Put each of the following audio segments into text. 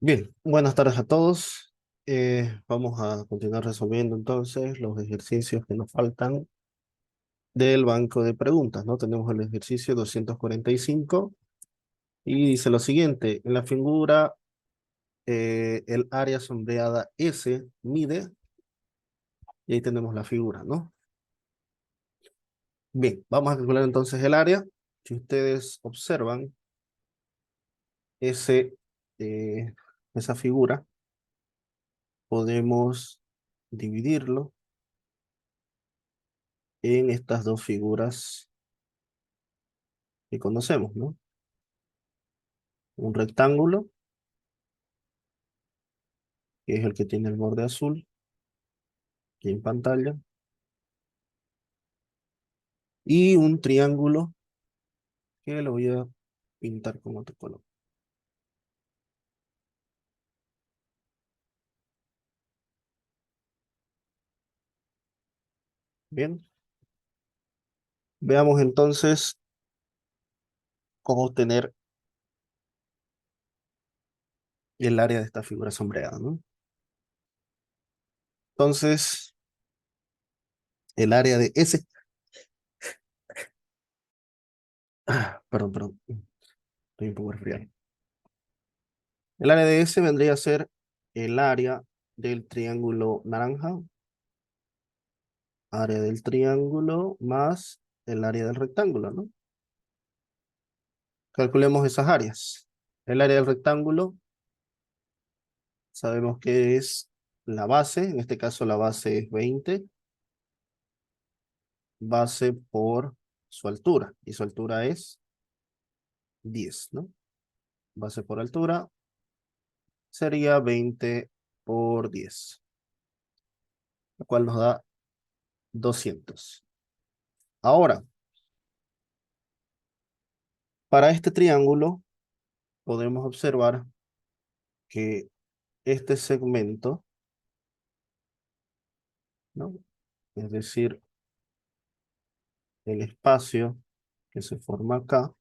Bien, buenas tardes a todos. Vamos a continuar resolviendo entonces los ejercicios que nos faltan del banco de preguntas, ¿no? Tenemos el ejercicio 245 y dice lo siguiente: en la figura, el área sombreada S mide, y ahí tenemos la figura, ¿no? Bien, vamos a calcular entonces el área. Si ustedes observan ese, eh, esa figura, podemos dividirlo en estas dos figuras que conocemos, ¿no? Un rectángulo, que es el que tiene el borde azul, aquí en pantalla, y un triángulo, que lo voy a pintar con otro color. Bien, veamos entonces cómo obtener el área de esta figura sombreada, ¿no? Entonces, el área de S, perdón, estoy un poco resfriado. El área de S vendría a ser el área del triángulo naranja, área del triángulo más el área del rectángulo, ¿no? Calculemos esas áreas. El área del rectángulo sabemos que es la base, en este caso la base es 20, base por su altura, y su altura es 10, ¿no? Base por altura sería 20 por 10, lo cual nos da 200. Ahora, para este triángulo podemos observar que este segmento, ¿no? Es decir, el espacio que se forma acá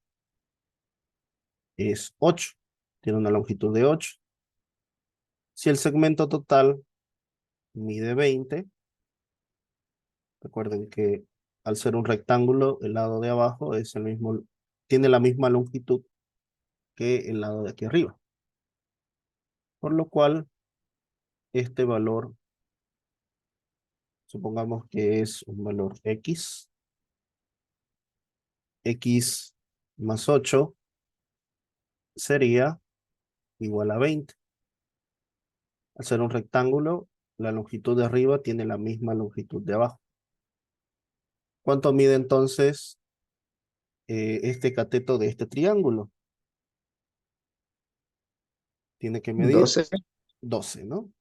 es 8, tiene una longitud de 8. Si el segmento total mide 20, recuerden que al ser un rectángulo, el lado de abajo es el mismo, tiene la misma longitud que el lado de aquí arriba. Por lo cual, este valor, supongamos que es un valor X, X más 8 sería igual a 20. Al ser un rectángulo, la longitud de arriba tiene la misma longitud de abajo. ¿Cuánto mide entonces este cateto de este triángulo? Tiene que medir 12. 12, ¿no?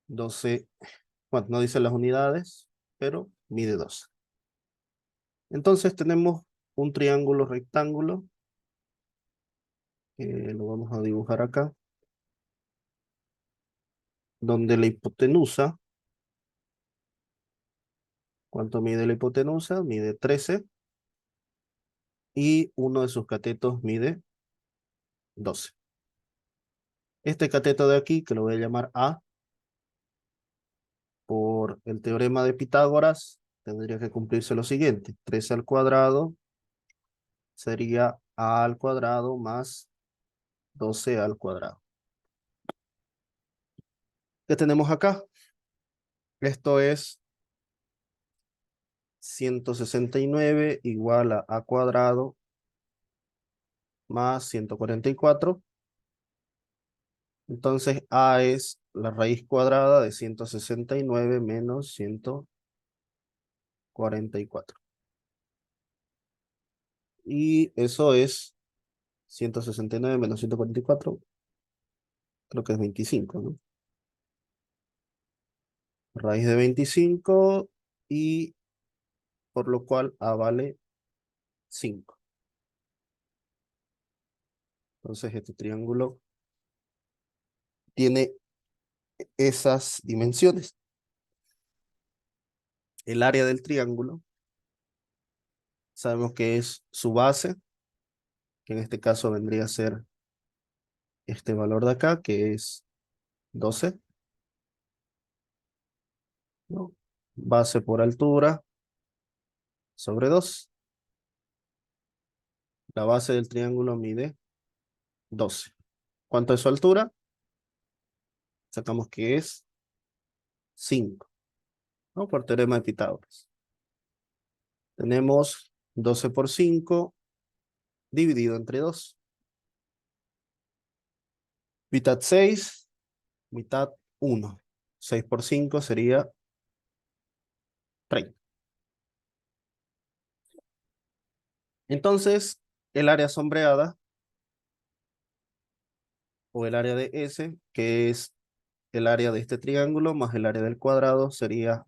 12, bueno, no dice las unidades, pero mide 12. Entonces tenemos un triángulo rectángulo, lo vamos a dibujar acá, donde la hipotenusa, ¿cuánto mide la hipotenusa? Mide 13, y uno de sus catetos mide 12. Este cateto de aquí, que lo voy a llamar A, por el teorema de Pitágoras, tendría que cumplirse lo siguiente: 13 al cuadrado sería A al cuadrado más 12 al cuadrado. ¿Qué tenemos acá? Esto es 169 igual a A cuadrado más 144. Entonces A es la raíz cuadrada de 169 menos 144. Y eso es 169 menos 144, creo que es 25, ¿no? Raíz de 25, y por lo cual A vale 5. Entonces este triángulo tiene esas dimensiones. El área del triángulo sabemos que es su base, que en este caso vendría a ser este valor de acá, que es 12, ¿no? Base por altura sobre 2. La base del triángulo mide 12. ¿Cuánto es su altura? Sacamos que es 5, ¿no? Por teorema de Pitágoras. Tenemos 12 por 5 dividido entre 2. Mitad 6, mitad 1. 6 por 5 sería 30. Entonces, el área sombreada o el área de S, que es el área de este triángulo más el área del cuadrado, sería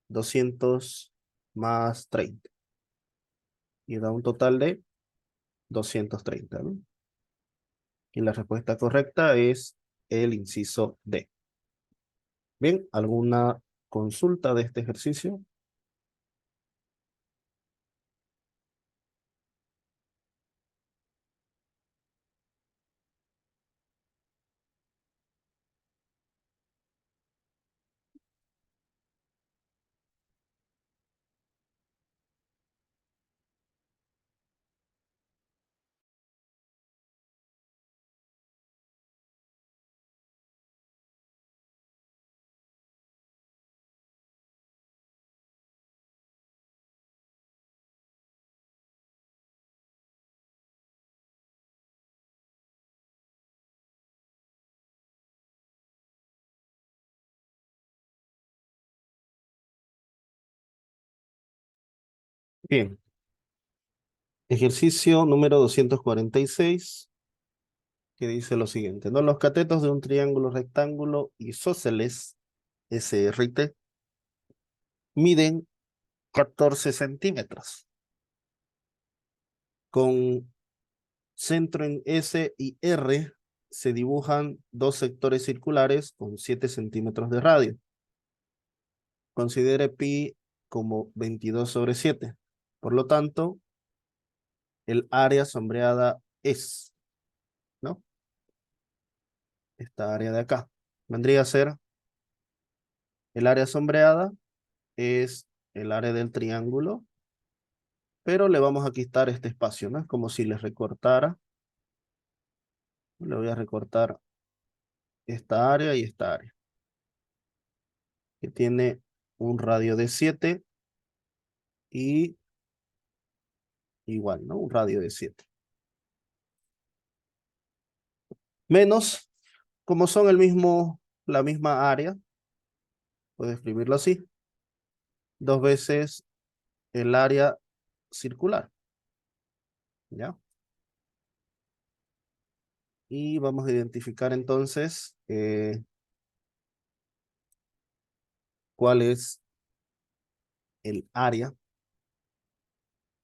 200 más 30. Y da un total de 230, ¿no? Y la respuesta correcta es el inciso D. Bien, ¿alguna consulta de este ejercicio? Bien, ejercicio número 246, que dice lo siguiente, ¿no? Los catetos de un triángulo rectángulo isósceles SRT miden 14 centímetros, con centro en S y R se dibujan dos sectores circulares con 7 centímetros de radio. Considere pi como 22 sobre 7. Por lo tanto, el área sombreada es, ¿no? Esta área de acá. Vendría a ser el área sombreada, es el área del triángulo, pero le vamos a quitar este espacio, ¿no? Es como si le recortara. Le voy a recortar esta área y esta área, que tiene un radio de 7 y igual, ¿no? Un radio de 7. Menos, como son la misma área, puedo escribirlo así, 2 veces el área circular, ¿ya? Y vamos a identificar entonces cuál es el área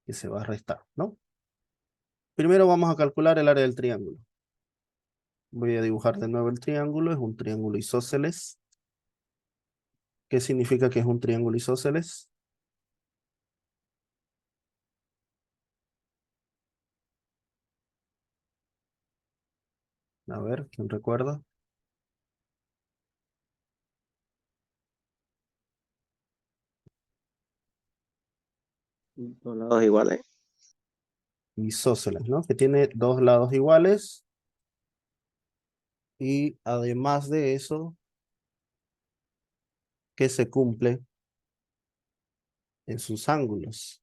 que se va a restar, ¿no? Primero vamos a calcular el área del triángulo. Voy a dibujar de nuevo el triángulo, es un triángulo isósceles. ¿Qué significa que es un triángulo isósceles? A ver, ¿quién recuerda? Dos lados iguales. Isósceles, ¿no? Que tiene dos lados iguales y además de eso, que se cumple en sus ángulos.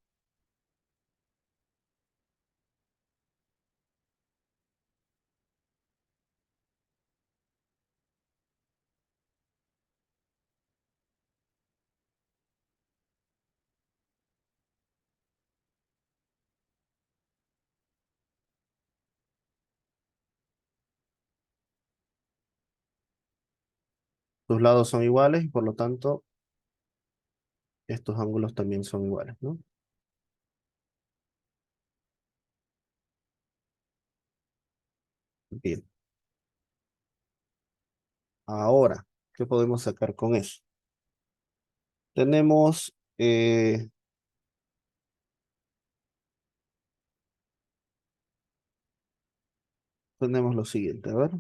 Sus lados son iguales y por lo tanto estos ángulos también son iguales, ¿no? Bien. Ahora, ¿qué podemos sacar con eso? Tenemos tenemos lo siguiente, a ver.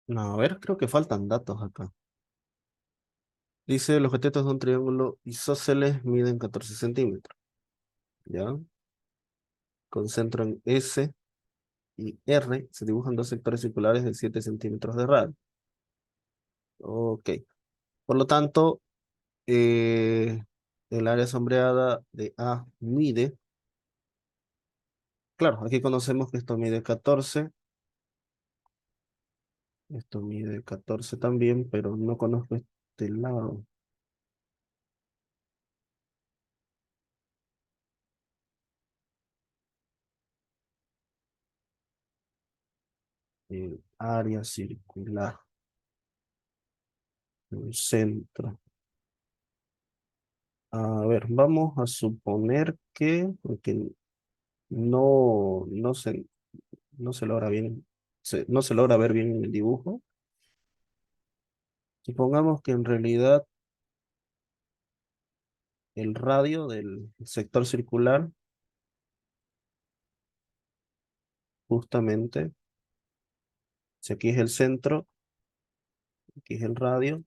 No, a ver, creo que faltan datos acá. Dice, los catetos de un triángulo isósceles miden 14 centímetros, ¿ya? Con centro en S y R se dibujan dos sectores circulares de 7 centímetros de radio. Ok. Por lo tanto, eh, el área sombreada de A mide, claro, aquí conocemos que esto mide 14, esto mide 14 también, pero no conozco este lado. El área circular, el centro. A ver, vamos a suponer que, porque no no se logra bien, no se logra ver bien en el dibujo. Supongamos que en realidad el radio del sector circular, justamente, si aquí es el centro, aquí es el radio,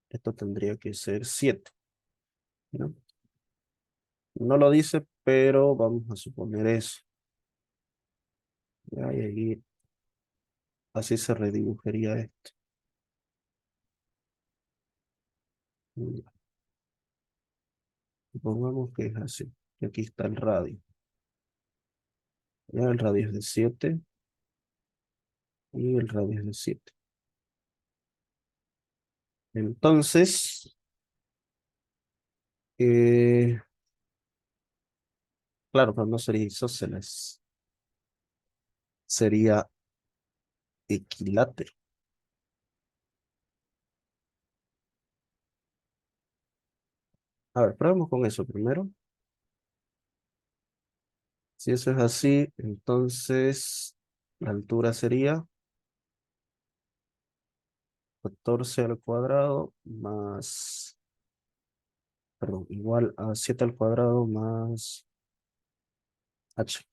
esto tendría que ser 7, ¿no? No lo dice, pero vamos a suponer eso. Ya, y ahí así se redibujaría esto. Ya, supongamos que es así. Y aquí está el radio. Ya el radio es de 7 y el radio es de 7. Entonces, eh, claro, pero no sería isósceles, sería equilátero. A ver, probemos con eso primero. Si eso es así, entonces la altura sería 14 al cuadrado más, perdón, igual a 7 al cuadrado más h.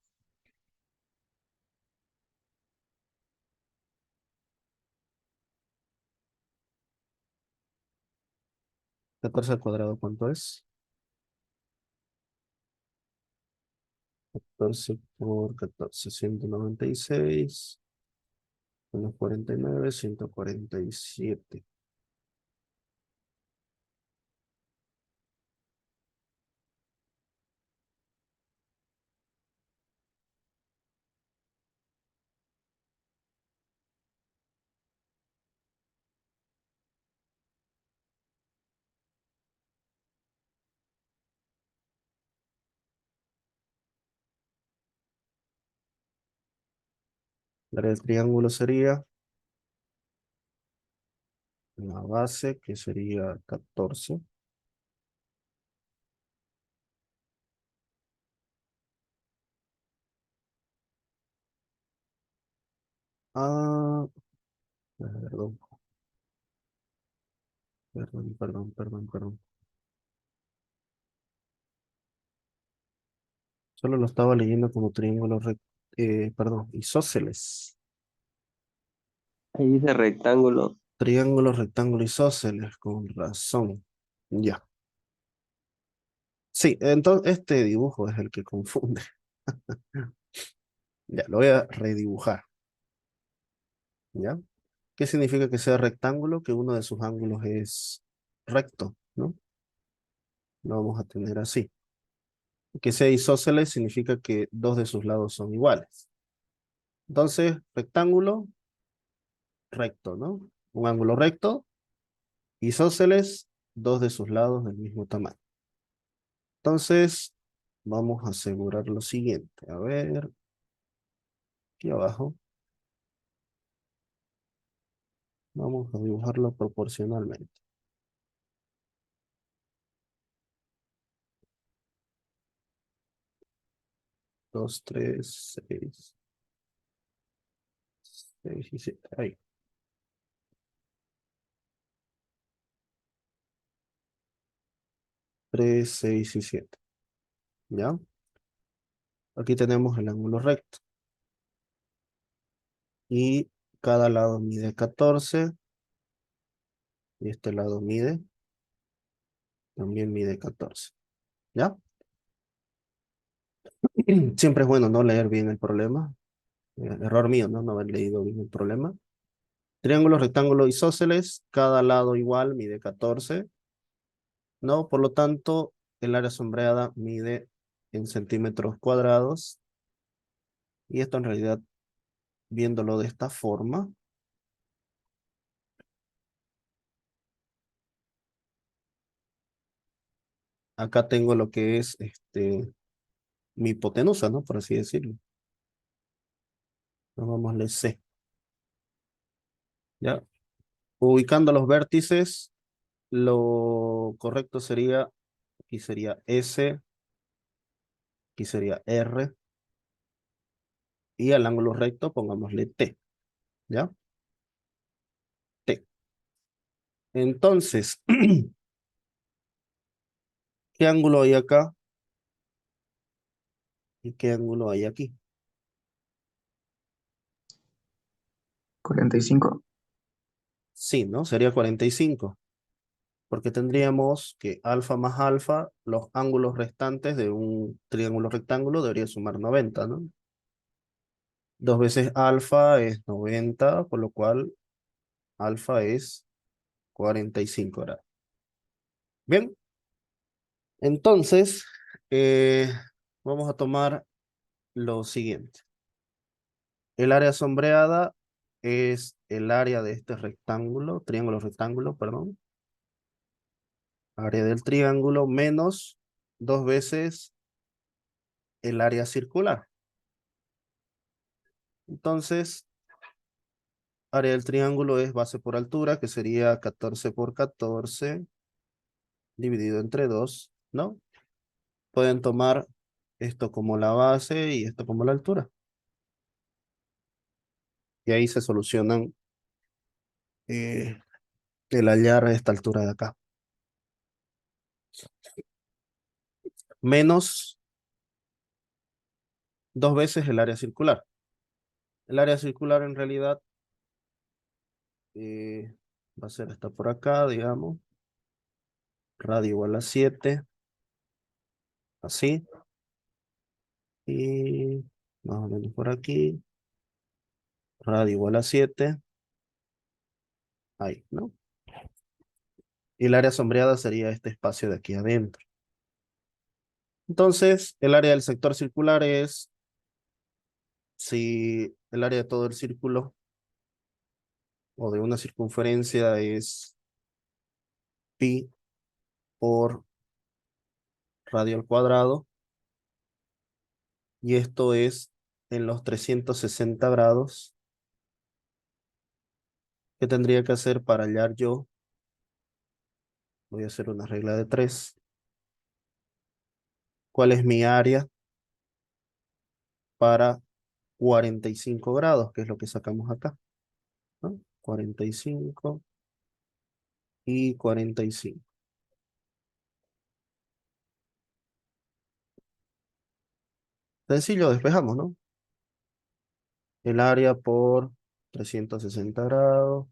14 al cuadrado, ¿cuánto es? 14 por 14, 196, menos 49, 147. La área del triángulo sería la base, que sería 14, Ah, perdón, perdón. Solo lo estaba leyendo como perdón, isósceles. Ahí dice rectángulo. Triángulo, rectángulo, isósceles, con razón. Ya. Sí, entonces este dibujo es el que confunde. Ya, lo voy a redibujar. ¿Ya? ¿Qué significa que sea rectángulo? Que uno de sus ángulos es recto, ¿no? Lo vamos a tener así. Que sea isósceles significa que dos de sus lados son iguales. Entonces, rectángulo, recto, ¿no? Un ángulo recto, isósceles, dos de sus lados del mismo tamaño. Entonces, vamos a asegurar lo siguiente. A ver, aquí abajo. Vamos a dibujarlo proporcionalmente. 2, 3, 6, 6 y 7. Ahí. 3, 6 y 7. ¿Ya? Aquí tenemos el ángulo recto. Y cada lado mide 14. Y este lado también mide 14. ¿Ya? Siempre es bueno no leer bien el problema. Error mío, ¿no? No haber leído bien el problema. Triángulo, rectángulo, isósceles. Cada lado igual mide 14. ¿No? Por lo tanto, el área sombreada mide en centímetros cuadrados. Y esto en realidad, viéndolo de esta forma, acá tengo lo que es mi hipotenusa, ¿no? Por así decirlo. Llamémosle C. ¿Ya? Ubicando los vértices, lo correcto sería, aquí sería S, aquí sería R, y al ángulo recto pongámosle T. ¿Ya? T. Entonces, ¿qué ángulo hay acá? ¿Y qué ángulo hay aquí? 45. Sí, ¿no? Sería 45. Porque tendríamos que alfa más alfa, los ángulos restantes de un triángulo rectángulo debería sumar 90, ¿no? 2 veces alfa es 90, por lo cual alfa es 45 grados. Bien, entonces eh, vamos a tomar lo siguiente. El área sombreada es el área de este rectángulo, triángulo rectángulo, perdón. Área del triángulo menos 2 veces el área circular. Entonces, área del triángulo es base por altura, que sería 14 por 14 dividido entre 2, ¿no? Pueden tomar esto como la base y esto como la altura. Y ahí se solucionan eh, el hallar a esta altura de acá. Menos 2 veces el área circular. El área circular en realidad eh, va a ser esta por acá, digamos. Radio igual a 7, así. Y más o menos por aquí. Radio igual a 7. Ahí, ¿no? Y el área sombreada sería este espacio de aquí adentro. Entonces, el área del sector circular es, si el área de todo el círculo o de una circunferencia es pi por radio al cuadrado, y esto es en los 360 grados, ¿qué tendría que hacer para hallar yo? Voy a hacer una regla de 3. ¿Cuál es mi área para 45 grados, que es lo que sacamos acá, ¿no? 45 y 45. Sencillo, despejamos, ¿no? El área por 360 grados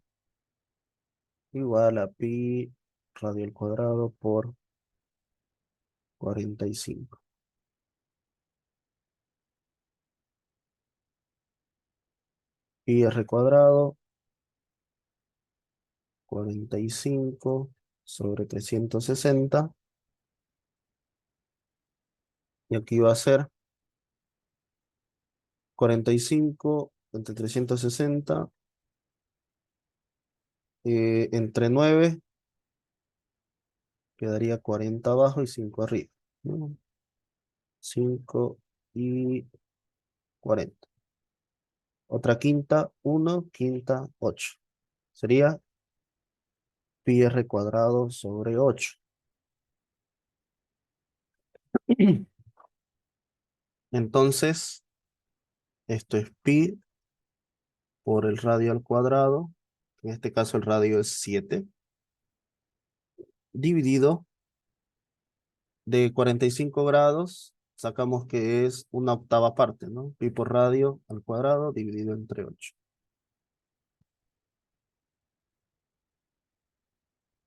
igual a pi radio al cuadrado por 45. Pi r cuadrado, 45 sobre 360. Y aquí va a ser 45 entre 360 entre 9 quedaría 40 abajo y 5 arriba, ¿no? 5 y 40. Otra quinta, 1, quinta, 8. Sería pi r cuadrado sobre 8. Entonces, esto es pi por el radio al cuadrado. En este caso el radio es 7. Dividido de 45 grados, sacamos que es una octava parte, ¿no? Pi por radio al cuadrado dividido entre 8.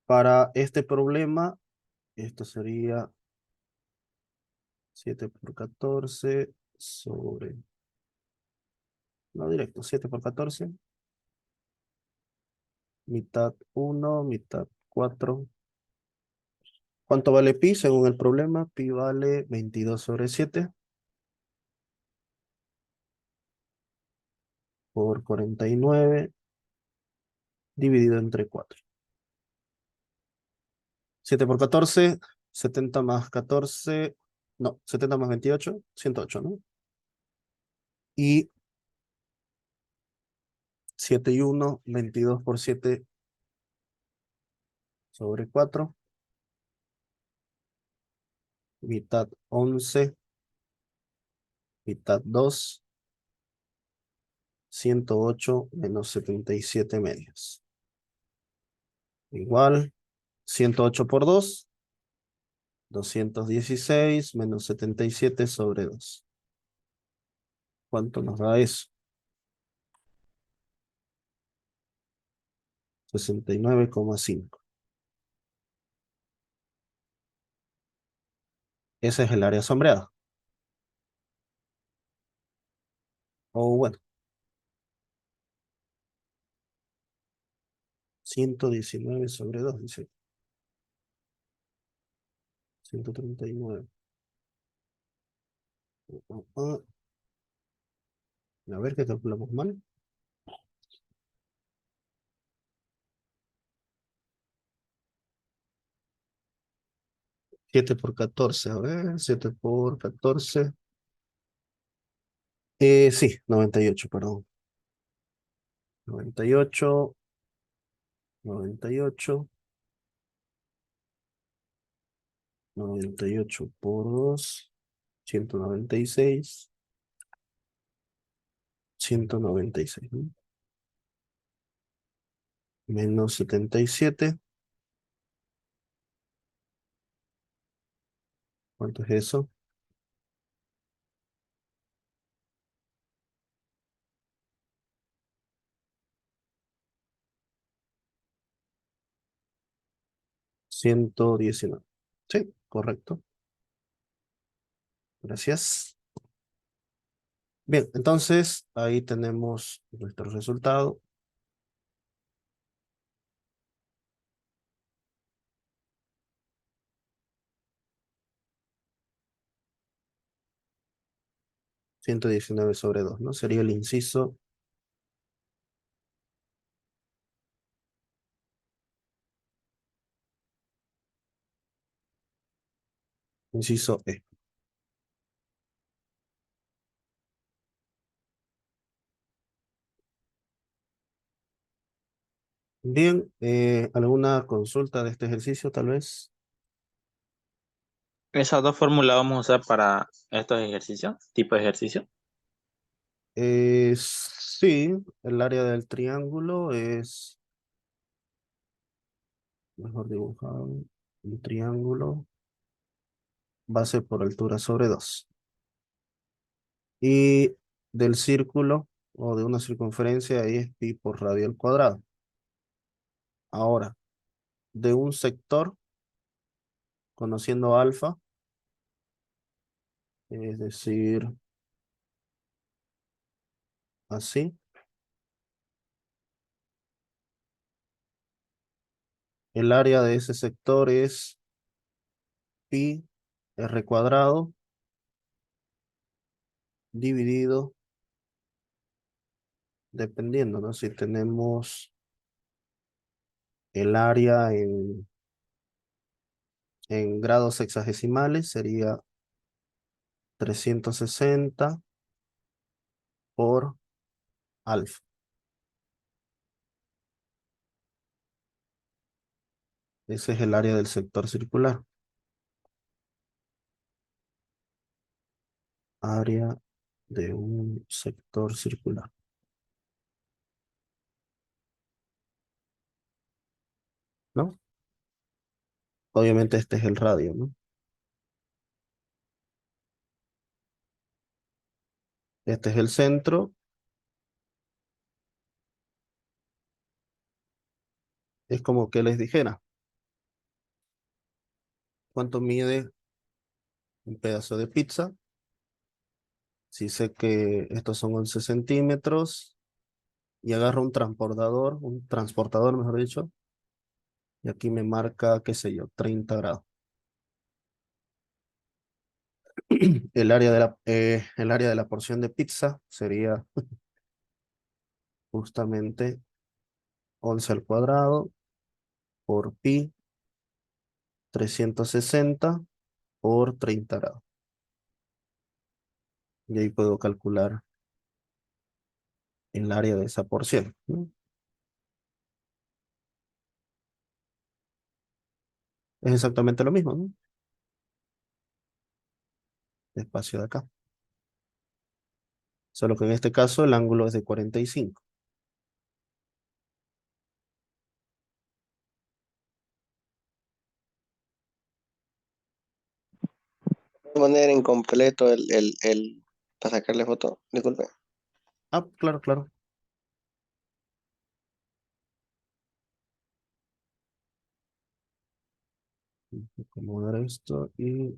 Para este problema, esto sería 7 por 14 sobre, no directo, 7 por 14, mitad 1, mitad 4. ¿Cuánto vale pi según el problema? Pi vale 22 sobre 7 por 49 dividido entre 4. 7 por 14, 70 más 14, no, 70 más 28, 108, ¿no? Y 7 y 1, 22 por 7 sobre 4, mitad 11, mitad 2, 108 menos 77 medios. Igual, 108 por 2, 216 menos 77 sobre 2. ¿Cuánto nos da eso? 69,5. Ese es el área sombreada. O bueno, 119 sobre 2, dice. 139. Ah, a ver qué calculamos mal. 7 por 14, a ver, 7 por 14. Sí, 98, perdón. 98, 98, 98 por 2, 196, 196, ¿no? Menos 77, ¿cuánto es eso? 119. Sí, correcto. Gracias. Bien, entonces ahí tenemos nuestro resultado. 119 sobre 2, ¿no? Sería el inciso E. Bien, ¿alguna consulta de este ejercicio tal vez? Esas dos fórmulas vamos a usar para estos ejercicios, tipo de ejercicio. Sí, el área del triángulo es, mejor dibujado, un triángulo, base por altura sobre 2. Y del círculo o de una circunferencia ahí es pi por radio al cuadrado. Ahora, de un sector, conociendo alfa, es decir, así, el área de ese sector es pi r cuadrado dividido, dependiendo, ¿no? Si tenemos el área en grados sexagesimales, sería 360 por alfa. Ese es el área del sector circular. Área de un sector circular, ¿no? Obviamente este es el radio, ¿no? Este es el centro. Es como que les dijera, ¿cuánto mide un pedazo de pizza? Si sé que estos son 11 centímetros y agarro un transportador, mejor dicho, y aquí me marca, qué sé yo, 30 grados. El área de la porción de pizza sería justamente 11 al cuadrado por pi 360 por 30 grados. Y ahí puedo calcular el área de esa porción, ¿no? Es exactamente lo mismo, ¿no? El espacio de acá. Solo que en este caso el ángulo es de 45. Poner en completo para sacarle foto. Disculpe. Ah, claro, claro. Acomodar esto y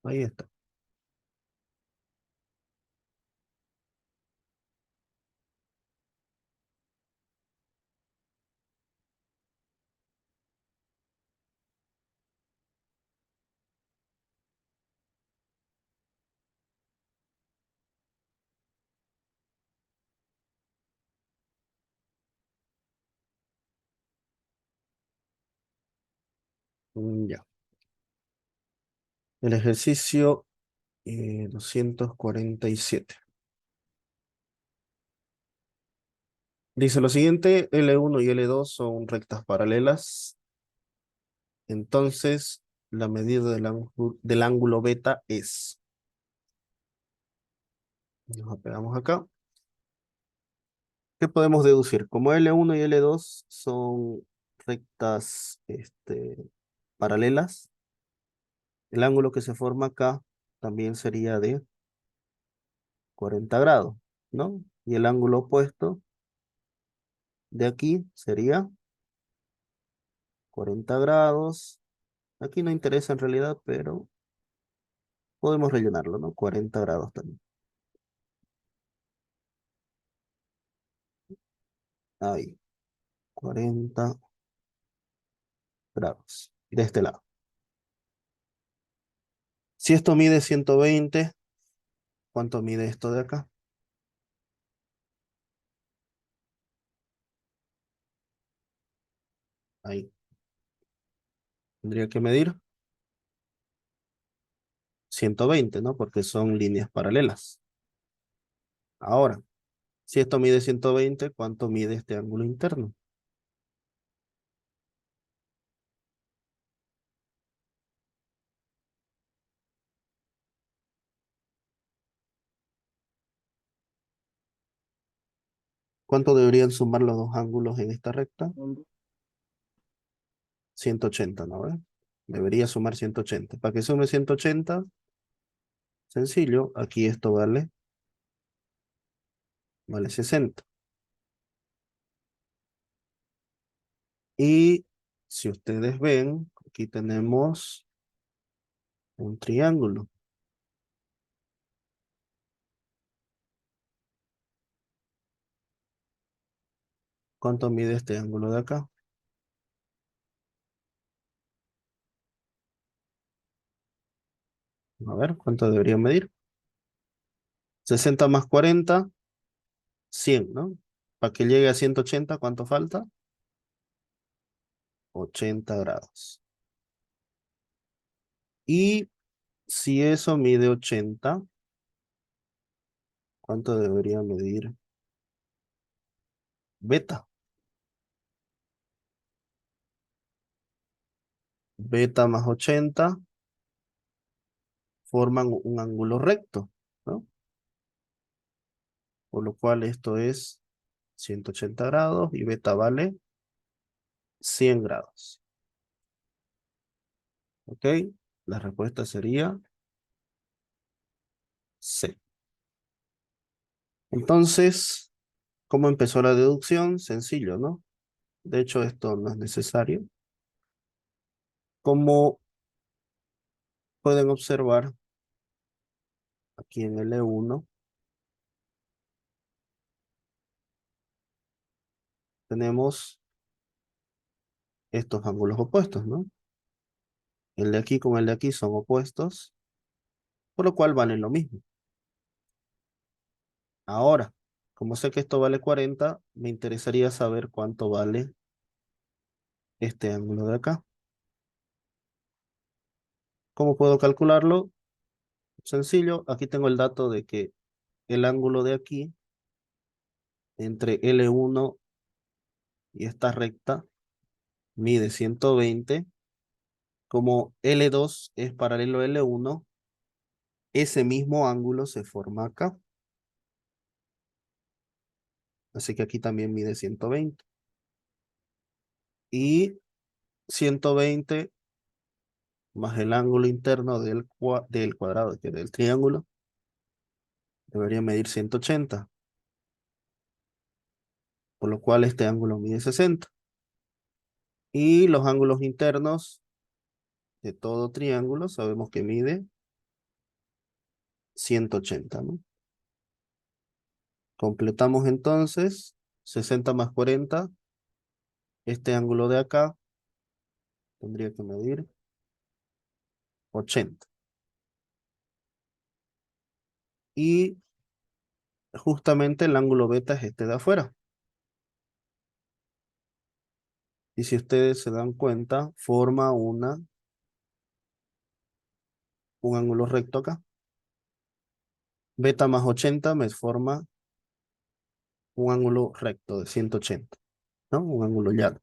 ahí está. Ya. El ejercicio 247. Dice lo siguiente, L1 y L2 son rectas paralelas. Entonces, la medida del ángulo beta es. Nos pegamos acá. ¿Qué podemos deducir? Como L1 y L2 son rectas paralelas, el ángulo que se forma acá también sería de 40 grados, ¿no? Y el ángulo opuesto de aquí sería 40 grados. Aquí no interesa en realidad, pero podemos rellenarlo, ¿no? 40 grados también. Ahí, 40 grados. De este lado. Si esto mide 120, ¿cuánto mide esto de acá? Ahí. Tendría que medir 120, ¿no? Porque son líneas paralelas. Ahora, si esto mide 120, ¿cuánto mide este ángulo interno? ¿Cuánto deberían sumar los dos ángulos en esta recta? 180, ¿no ve? Debería sumar 180. Para que sume 180, sencillo, aquí esto vale 60. Y si ustedes ven, aquí tenemos un triángulo. ¿Cuánto mide este ángulo de acá? A ver, ¿cuánto debería medir? 60 más 40, 100, ¿no? Para que llegue a 180, ¿cuánto falta? 80 grados. Y si eso mide 80, ¿cuánto debería medir beta? Beta más 80 forman un ángulo recto, ¿no? Por lo cual esto es 180 grados y beta vale 100 grados. ¿Ok? La respuesta sería C. Entonces, ¿cómo empezó la deducción? Sencillo, ¿no? De hecho, esto no es necesario. Como pueden observar, aquí en L1 tenemos estos ángulos opuestos, ¿no? El de aquí con el de aquí son opuestos, por lo cual valen lo mismo. Ahora, como sé que esto vale 40, me interesaría saber cuánto vale este ángulo de acá. ¿Cómo puedo calcularlo? Sencillo, aquí tengo el dato de que el ángulo de aquí, entre L1 y esta recta, mide 120. Como L2 es paralelo a L1, ese mismo ángulo se forma acá. Así que aquí también mide 120. Y 120 más el ángulo interno del cuadrado, que del triángulo, debería medir 180. Por lo cual este ángulo mide 60. Y los ángulos internos de todo triángulo sabemos que mide 180, ¿no? Completamos entonces 60 más 40. Este ángulo de acá tendría que medir 80. Y justamente el ángulo beta es este de afuera. Y si ustedes se dan cuenta, forma un ángulo recto acá. Beta más 80 me forma un ángulo recto de 180, ¿no? Un ángulo llano.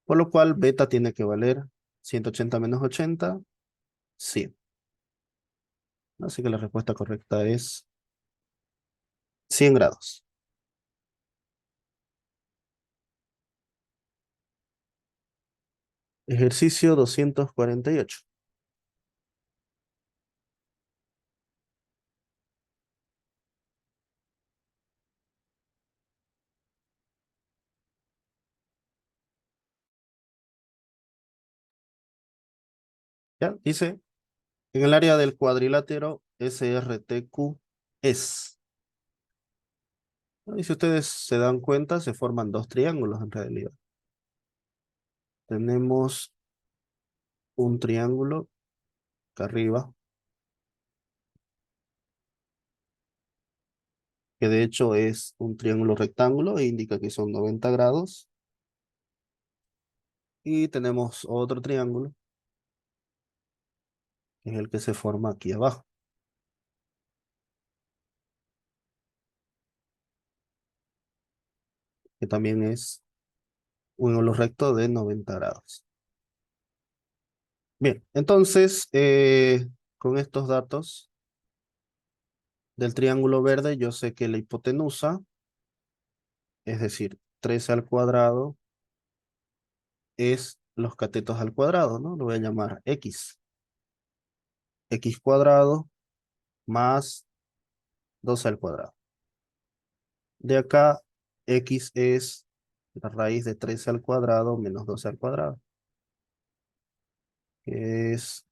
Por lo cual beta tiene que valer 180 menos 80, 100. Así que la respuesta correcta es 100 grados. Ejercicio 248. ¿Ya? Dice, en el área del cuadrilátero SRTQ es. ¿No? Y si ustedes se dan cuenta, se forman dos triángulos en realidad. Tenemos un triángulo acá arriba, que de hecho es un triángulo rectángulo e indica que son 90 grados. Y tenemos otro triángulo, que es el que se forma aquí abajo, que también es un ángulo recto de 90 grados. Bien, entonces, con estos datos Del triángulo verde yo sé que la hipotenusa, es decir, 13 al cuadrado, es los catetos al cuadrado, ¿no? Lo voy a llamar X. X cuadrado más 12 al cuadrado. De acá, X es la raíz de 13 al cuadrado menos 12 al cuadrado, que es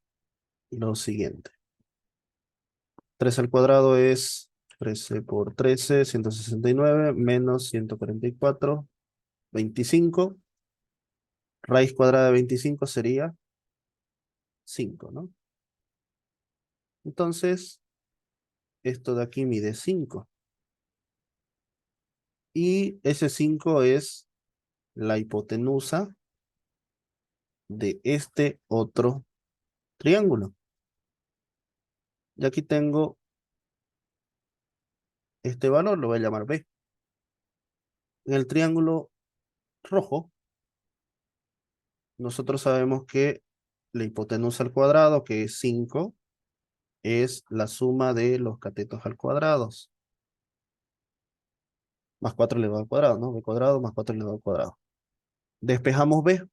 lo siguiente. 13 al cuadrado es 13 por 13, 169, menos 144, 25. Raíz cuadrada de 25 sería 5, ¿no? Entonces, esto de aquí mide 5. Y ese 5 es la hipotenusa de este otro triángulo. Y aquí tengo este valor, lo voy a llamar B. En el triángulo rojo, nosotros sabemos que la hipotenusa al cuadrado, que es 5, es la suma de los catetos al cuadrado, más 4 elevado al cuadrado, ¿no? B cuadrado más 4 elevado al cuadrado. Despejamos B.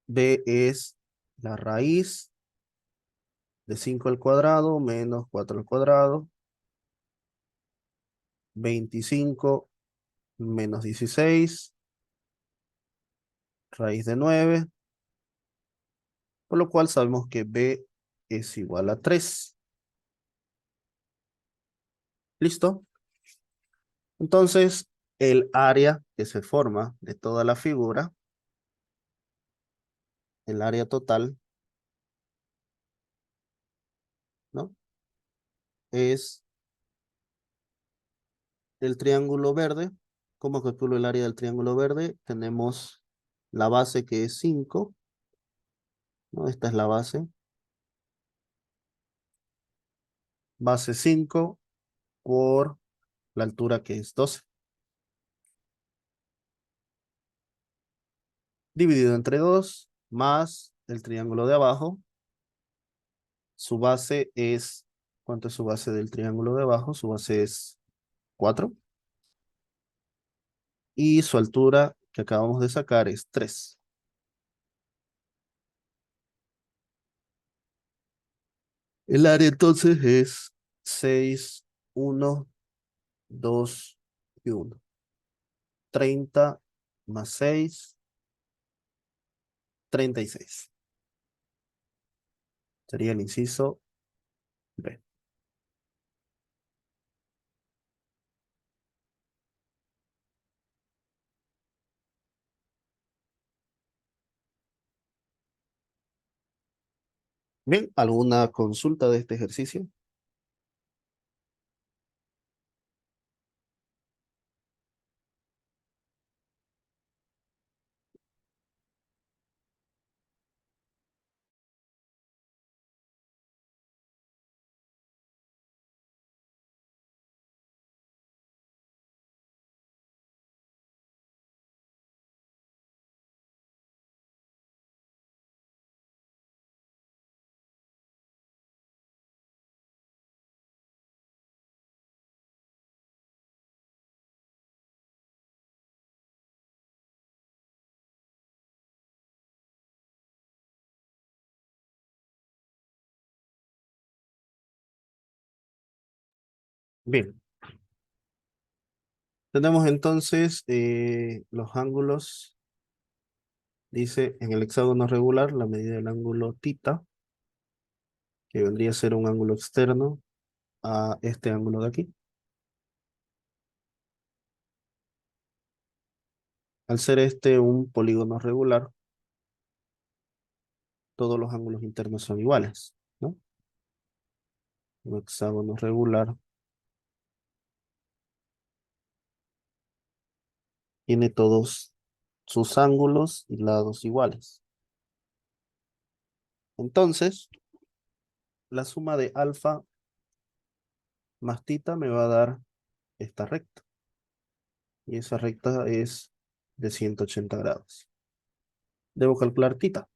B es la raíz de 5 al cuadrado menos 4 al cuadrado, 25 menos 16, raíz de 9, por lo cual sabemos que B es igual a 3. ¿Listo? Entonces, el área que se forma de toda la figura, el área total, ¿no? Es el triángulo verde. ¿Cómo calculo el área del triángulo verde? Tenemos la base que es 5, ¿no? Esta es la base. Base 5 por la altura que es 12. Dividido entre 2 más el triángulo de abajo. Su base es, ¿cuánto es su base del triángulo de abajo? Su base es 4. Y su altura que acabamos de sacar es 3. El área entonces es 6, 1, 2 y 1. 30 más 6, 36. Sería el inciso B. Bien, ¿alguna consulta de este ejercicio? Bien, tenemos entonces los ángulos. Dice en el hexágono regular la medida del ángulo θ, que vendría a ser un ángulo externo a este ángulo de aquí. Al ser este un polígono regular, todos los ángulos internos son iguales, ¿no? Un hexágono regular tiene todos sus ángulos y lados iguales. Entonces, la suma de alfa más θ me va a dar esta recta. Y esa recta es de 180 grados. Debo calcular θ.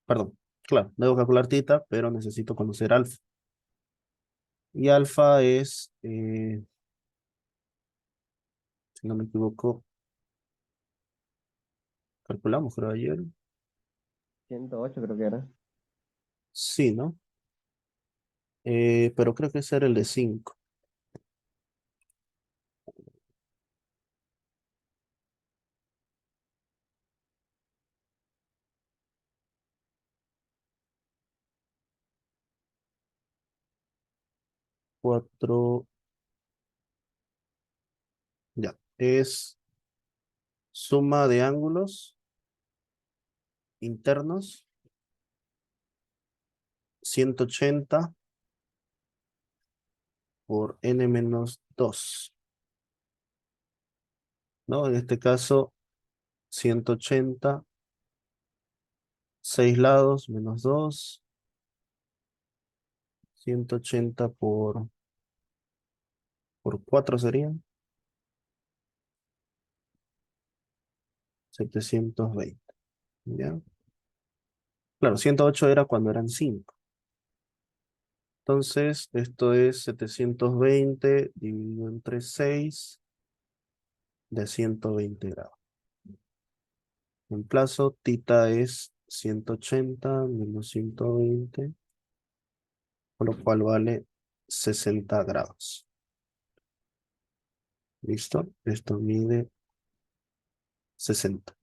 Perdón, claro, debo calcular θ, pero necesito conocer alfa. Y alfa es, si no me equivoco, calculamos, creo ayer. 108 creo que era. Sí, ¿no? Pero creo que ese era el de 5. 4, ya. Es suma de ángulos internos, 180 por n-2, ¿no? En este caso, 180, 6 lados menos 2, 180 por 4 serían 720, ¿ya? Claro, 108 era cuando eran 5. Entonces, esto es 720 dividido entre 6 de 120 grados. En plazo, tita es 180 menos 120, por lo cual vale 60 grados. ¿Listo? Esto mide 60.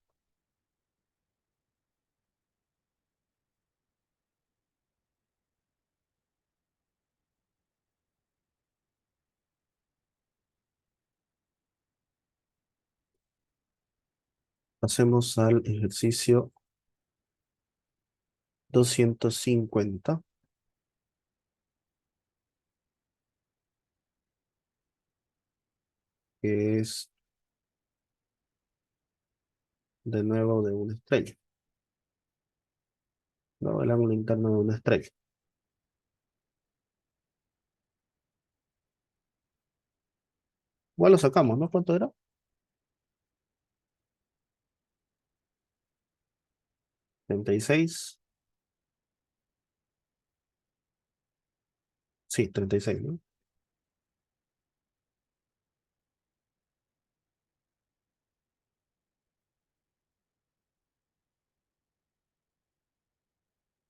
Pasemos al ejercicio 250, que es de nuevo de una estrella, ¿no? El ángulo interno de una estrella. Igual lo sacamos, ¿no? ¿Cuánto era? 36. Sí, 36, ¿no?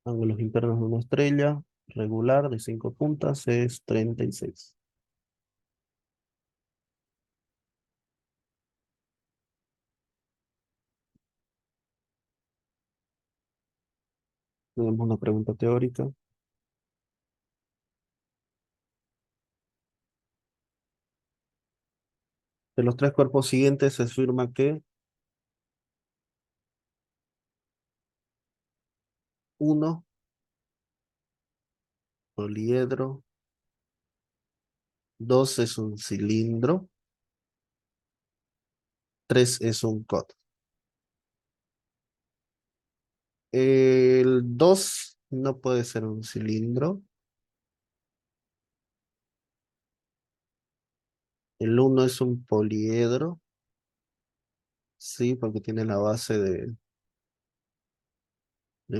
Ángulos internos de una estrella regular de 5 puntas es 36. Tenemos una pregunta teórica. De los tres cuerpos siguientes se afirma que uno, poliedro, 2 es un cilindro, 3 es un cono. El 2 no puede ser un cilindro. El uno es un poliedro, sí, porque tiene la base de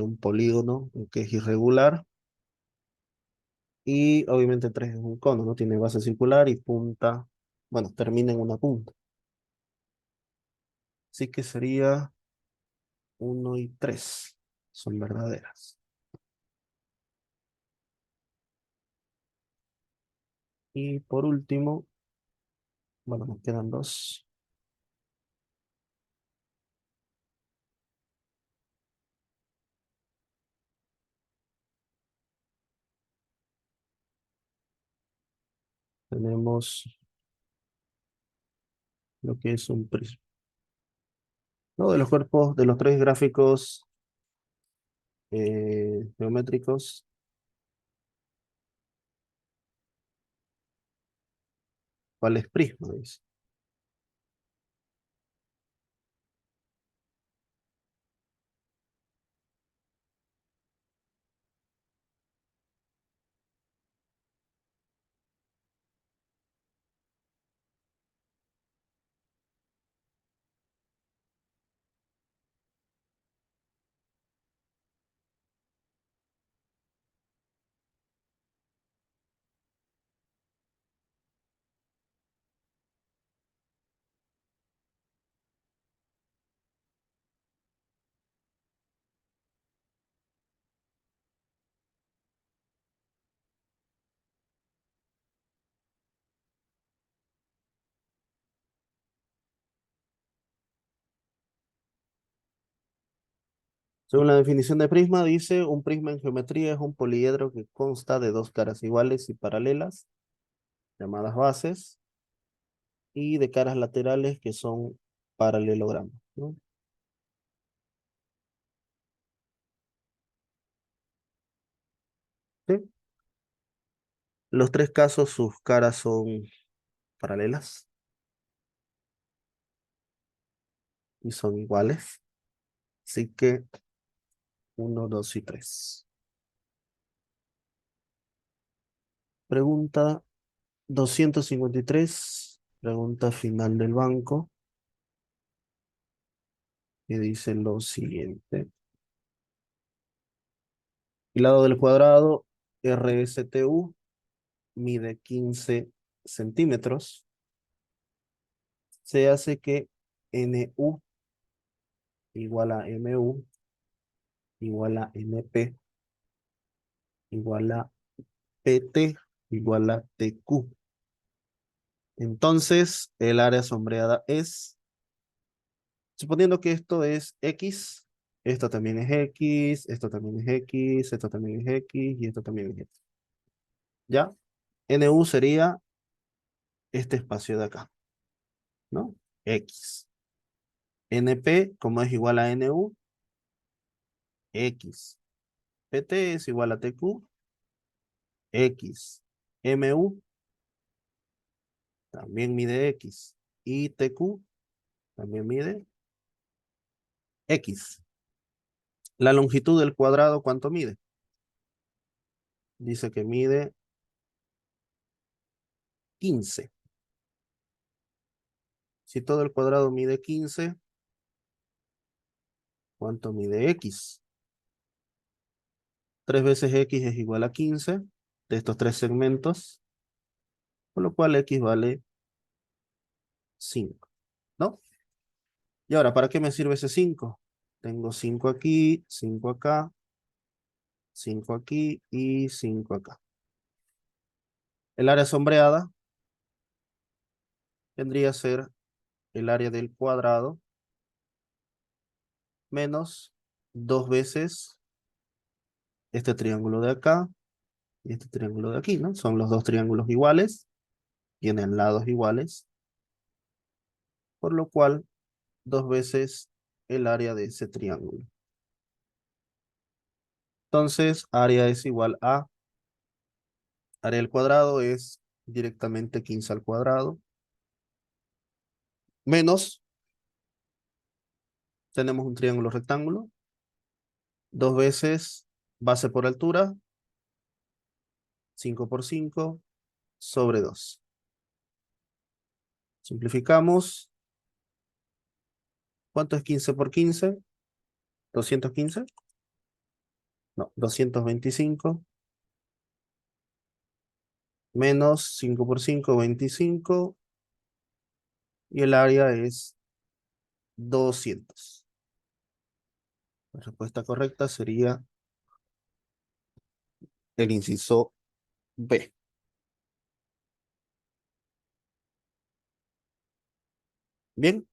un polígono que es irregular. Y obviamente 3 es un cono, ¿no? Tiene base circular y punta, bueno, termina en una punta. Así que sería uno y 3 son verdaderas. Y por último, bueno, nos quedan dos. Tenemos lo que es un prisma. ¿No? De los cuerpos, de los tres gráficos geométricos, ¿cuál es prisma? Dice. Según la definición de prisma, dice, un prisma en geometría es un poliedro que consta de dos caras iguales y paralelas, llamadas bases, y de caras laterales que son paralelogramas, ¿no? ¿Sí? Los tres casos, sus caras son paralelas y son iguales. Así que uno, 2 y 3. Pregunta 253, pregunta final del banco, que dice lo siguiente. El lado del cuadrado RSTU mide 15 centímetros. Se hace que NU igual a MU igual a NP igual a PT igual a TQ. Entonces, el área sombreada es, suponiendo que esto es X, esto también es X, esto también es X, esto también es X y esto también es X. ¿Ya? NU sería este espacio de acá, ¿no? X. NP, como es igual a NU, X. PT es igual a TQ, X. MU también mide X. Y TQ también mide X. La longitud del cuadrado, ¿cuánto mide? Dice que mide 15. Si todo el cuadrado mide 15, ¿cuánto mide X? 3 veces X es igual a 15 de estos tres segmentos, por lo cual X vale 5, ¿no? Y ahora, ¿para qué me sirve ese 5? Tengo 5 aquí, 5 acá, 5 aquí y 5 acá. El área sombreada vendría a ser el área del cuadrado menos 2 veces este triángulo de acá y este triángulo de aquí, ¿no? Son los dos triángulos iguales, tienen lados iguales, por lo cual 2 veces el área de ese triángulo. Entonces, área es igual a, área del cuadrado es directamente 15 al cuadrado, menos, tenemos un triángulo rectángulo, 2 veces base por altura, 5 por 5 sobre 2. Simplificamos. ¿Cuánto es 15 por 15? 215. No, 225. Menos 5 por 5, 25. Y el área es 200. La respuesta correcta sería el inciso B. Bien,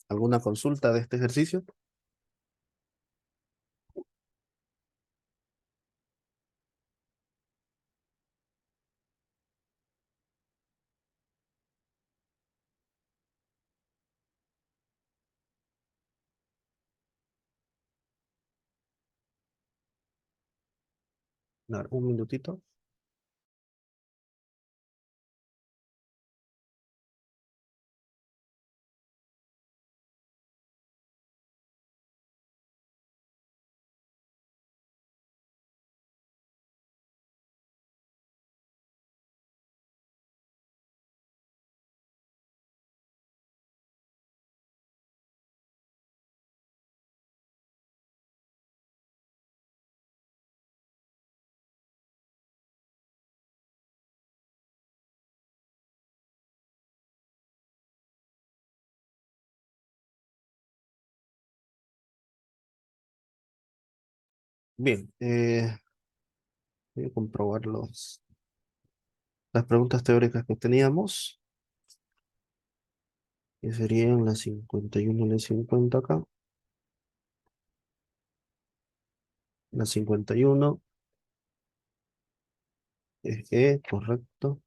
¿alguna consulta de este ejercicio? A ver, un minutito. Bien, voy a comprobar las preguntas teóricas que teníamos, que serían las 51 y las 50 acá. La 51 es E, correcto.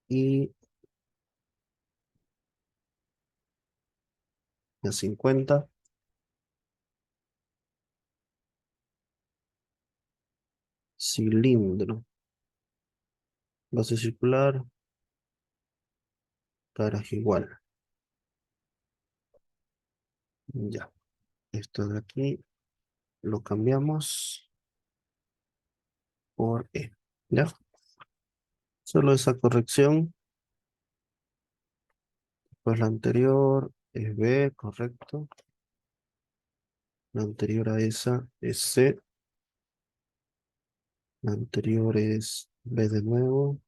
Y la 50, cilindro. Base circular, caras igual. Ya. Esto de aquí lo cambiamos por E. ¿Ya? Solo esa corrección. Pues la anterior es B, correcto. La anterior a esa es C. La anterior es B de nuevo.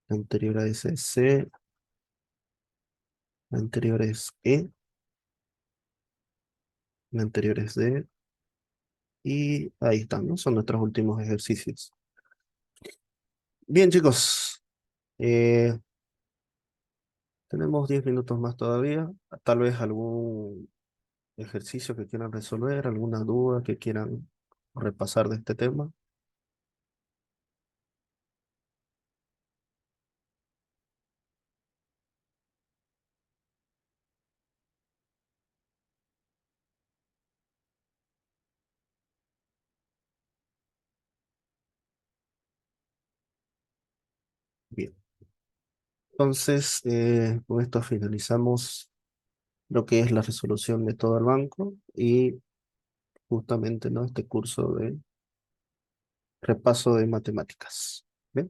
La anterior a esa es C. La anterior es E. La anterior es D. Y ahí están, ¿no? Son nuestros últimos ejercicios. Bien, chicos. eh, tenemos 10 minutos más todavía. Tal vez algún ejercicio que quieran resolver, alguna duda que quieran repasar de este tema. Bien. Entonces, con esto finalizamos lo que es la resolución de todo el banco y justamente, ¿no? Este curso de repaso de matemáticas. ¿Bien?